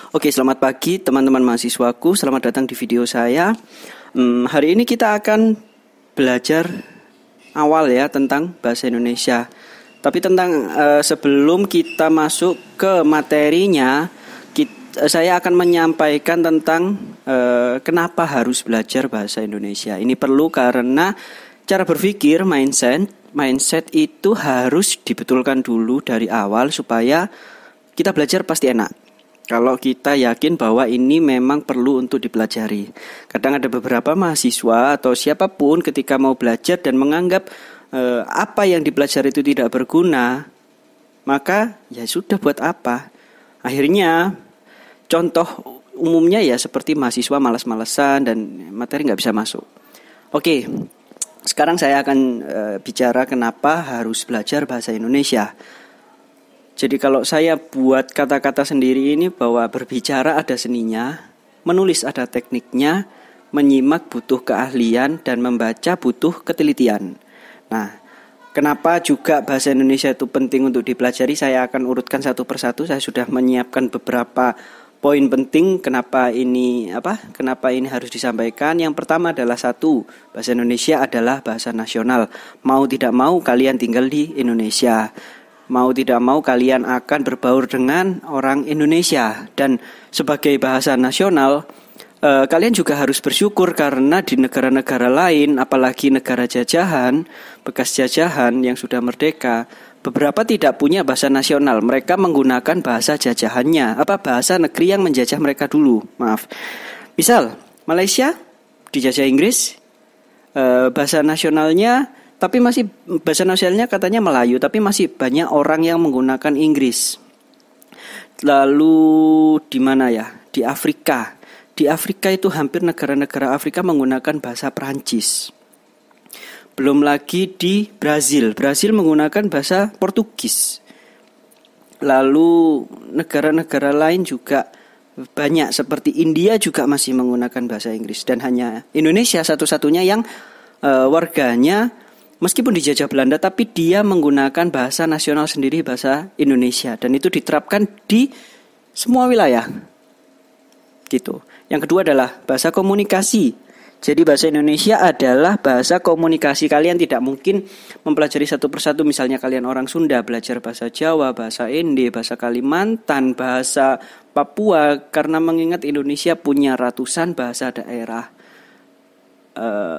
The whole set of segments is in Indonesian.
Oke, selamat pagi teman-teman mahasiswaku. Selamat datang di video saya. Hari ini kita akan belajar awal ya tentang bahasa Indonesia. Tapi sebelum kita masuk ke materinya, saya akan menyampaikan tentang kenapa harus belajar bahasa Indonesia. Ini perlu karena cara berpikir, mindset itu harus dibetulkan dulu dari awal supaya kita belajar pasti enak. Kalau kita yakin bahwa ini memang perlu untuk dipelajari. Kadang ada beberapa mahasiswa atau siapapun ketika mau belajar dan menganggap apa yang dipelajari itu tidak berguna, maka ya sudah buat apa. Akhirnya contoh umumnya ya seperti mahasiswa malas-malesan dan materi nggak bisa masuk. Oke, sekarang saya akan bicara kenapa harus belajar bahasa Indonesia. Jadi kalau saya buat kata-kata sendiri ini bahwa berbicara ada seninya, menulis ada tekniknya, menyimak butuh keahlian, dan membaca butuh ketelitian. Nah, kenapa juga bahasa Indonesia itu penting untuk dipelajari? Saya akan urutkan satu persatu. Saya sudah menyiapkan beberapa poin penting kenapa ini harus disampaikan. Yang pertama adalah bahasa Indonesia adalah bahasa nasional. Mau tidak mau kalian tinggal di Indonesia. Mau tidak mau kalian akan berbaur dengan orang Indonesia. Dan sebagai bahasa nasional, kalian juga harus bersyukur karena di negara-negara lain, apalagi negara jajahan, bekas jajahan yang sudah merdeka, beberapa tidak punya bahasa nasional. Mereka menggunakan bahasa jajahannya, bahasa negeri yang menjajah mereka dulu. Misal, Malaysia dijajah Inggris, bahasa nasionalnya katanya Melayu, tapi masih banyak orang yang menggunakan Inggris. Lalu di mana ya? Di Afrika. Di Afrika itu hampir negara-negara Afrika menggunakan bahasa Perancis. Belum lagi di Brazil. Brazil menggunakan bahasa Portugis. Lalu negara-negara lain juga banyak seperti India juga masih menggunakan bahasa Inggris. Dan hanya Indonesia satu-satunya yang warganya meskipun dijajah Belanda, tapi dia menggunakan bahasa nasional sendiri, bahasa Indonesia. Dan itu diterapkan di semua wilayah. Gitu. Yang kedua adalah bahasa komunikasi. Jadi bahasa Indonesia adalah bahasa komunikasi. Kalian tidak mungkin mempelajari satu persatu. Misalnya kalian orang Sunda, belajar bahasa Jawa, bahasa Ende, bahasa Kalimantan, bahasa Papua. Karena mengingat Indonesia punya ratusan bahasa daerah.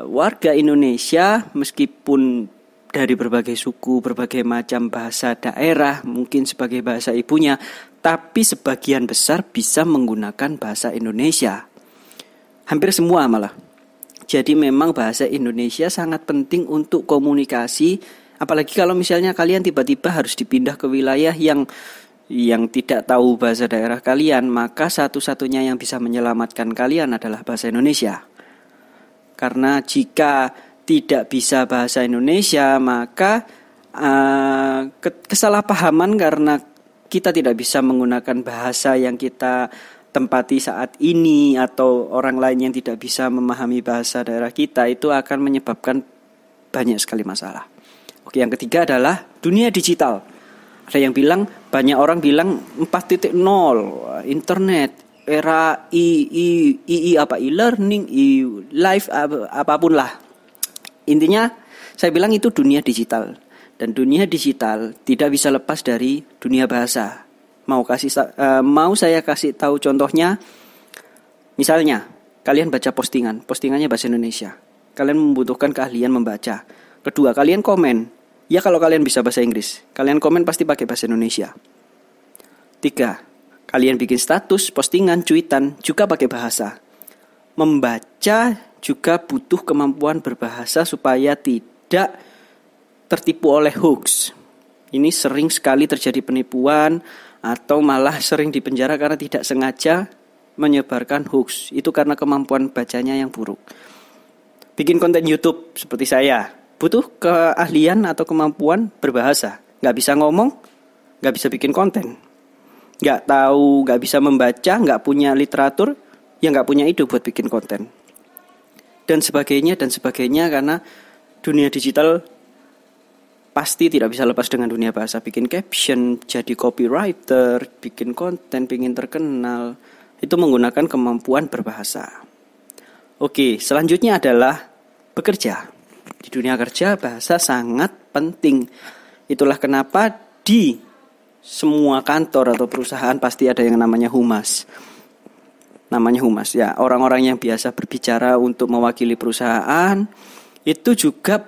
Warga Indonesia meskipun dari berbagai suku, berbagai macam bahasa daerah, mungkin sebagai bahasa ibunya, tapi sebagian besar bisa menggunakan bahasa Indonesia. Hampir semua malah. Jadi memang bahasa Indonesia sangat penting untuk komunikasi, apalagi kalau misalnya kalian tiba-tiba harus dipindah ke wilayah yang tidak tahu bahasa daerah kalian, maka satu-satunya yang bisa menyelamatkan kalian adalah bahasa Indonesia. Karena jika tidak bisa bahasa Indonesia, maka kesalahpahaman karena kita tidak bisa menggunakan bahasa yang kita tempati saat ini atau orang lain yang tidak bisa memahami bahasa daerah kita, itu akan menyebabkan banyak sekali masalah. Oke, yang ketiga adalah dunia digital. Banyak orang bilang 4.0, internet, era e-learning, e-life, apapun lah. Intinya saya bilang itu dunia digital. Dan dunia digital tidak bisa lepas dari dunia bahasa. Mau saya kasih tahu contohnya. Misalnya, kalian baca postingannya bahasa Indonesia. Kalian membutuhkan keahlian membaca. Kedua, kalian komen. Ya kalau kalian bisa bahasa Inggris, kalian komen pasti pakai bahasa Indonesia. 3, kalian bikin status, postingan, cuitan juga pakai bahasa. Membaca juga butuh kemampuan berbahasa supaya tidak tertipu oleh hoax. Ini sering sekali terjadi penipuan atau malah sering dipenjara karena tidak sengaja menyebarkan hoax. Itu karena kemampuan bacanya yang buruk. Bikin konten YouTube seperti saya, butuh keahlian atau kemampuan berbahasa. Gak bisa ngomong, gak bisa bikin konten. Gak bisa membaca, gak punya literatur, ya gak punya ide buat bikin konten. Dan sebagainya karena dunia digital pasti tidak bisa lepas dengan dunia bahasa. Bikin caption, jadi copywriter, bikin konten, bikin terkenal, itu menggunakan kemampuan berbahasa. Oke, selanjutnya adalah bekerja. Di dunia kerja bahasa sangat penting. Itulah kenapa di semua kantor atau perusahaan pasti ada yang namanya humas. Namanya humas ya, orang-orang yang biasa berbicara untuk mewakili perusahaan. Itu juga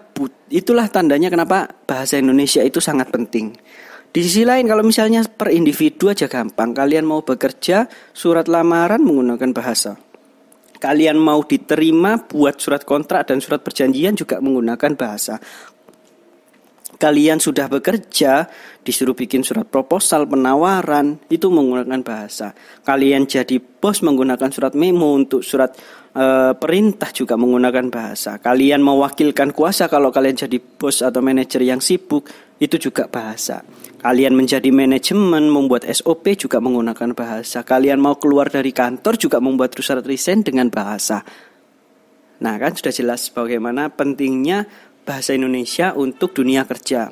itulah tandanya kenapa bahasa Indonesia itu sangat penting. Di sisi lain kalau misalnya per individu aja gampang. Kalian mau bekerja, surat lamaran menggunakan bahasa. Kalian mau diterima buat surat kontrak dan surat perjanjian juga menggunakan bahasa. Kalian sudah bekerja, disuruh bikin surat proposal, penawaran, itu menggunakan bahasa. Kalian jadi bos menggunakan surat memo, untuk surat perintah juga menggunakan bahasa. Kalian mewakilkan kuasa kalau kalian jadi bos atau manajer yang sibuk, itu juga bahasa. Kalian menjadi manajemen, membuat SOP juga menggunakan bahasa. Kalian mau keluar dari kantor juga membuat surat resign dengan bahasa. Nah kan sudah jelas bagaimana pentingnya bahasa Indonesia untuk dunia kerja.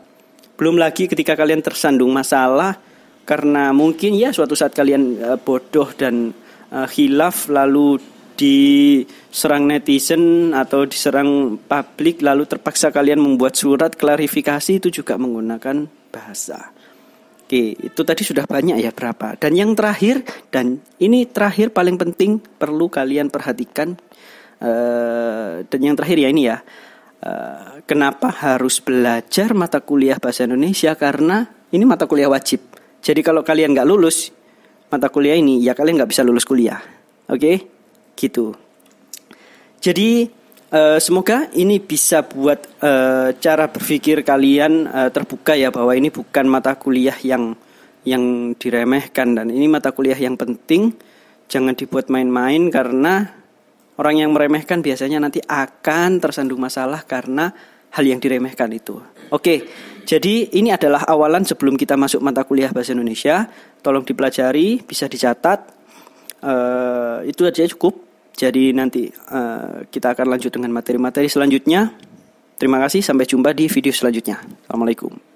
Belum lagi ketika kalian tersandung masalah karena mungkin ya suatu saat kalian bodoh dan khilaf lalu diserang netizen atau diserang publik lalu terpaksa kalian membuat surat klarifikasi, itu juga menggunakan bahasa. Oke, itu tadi sudah banyak ya berapa. Dan yang terakhir, dan ini terakhir paling penting perlu kalian perhatikan, dan yang terakhir ya ini ya. Kenapa harus belajar mata kuliah bahasa Indonesia? Karena ini mata kuliah wajib. Jadi kalau kalian gak lulus mata kuliah ini, ya kalian gak bisa lulus kuliah. Oke, gitu. Jadi semoga ini bisa buat cara berpikir kalian terbuka ya, bahwa ini bukan mata kuliah yang diremehkan, dan ini mata kuliah yang penting. Jangan dibuat main-main, karena orang yang meremehkan biasanya nanti akan tersandung masalah karena hal yang diremehkan itu. Oke, jadi ini adalah awalan sebelum kita masuk mata kuliah bahasa Indonesia. Tolong dipelajari, bisa dicatat. Itu aja cukup. Jadi nanti kita akan lanjut dengan materi-materi selanjutnya. Terima kasih, sampai jumpa di video selanjutnya. Assalamualaikum.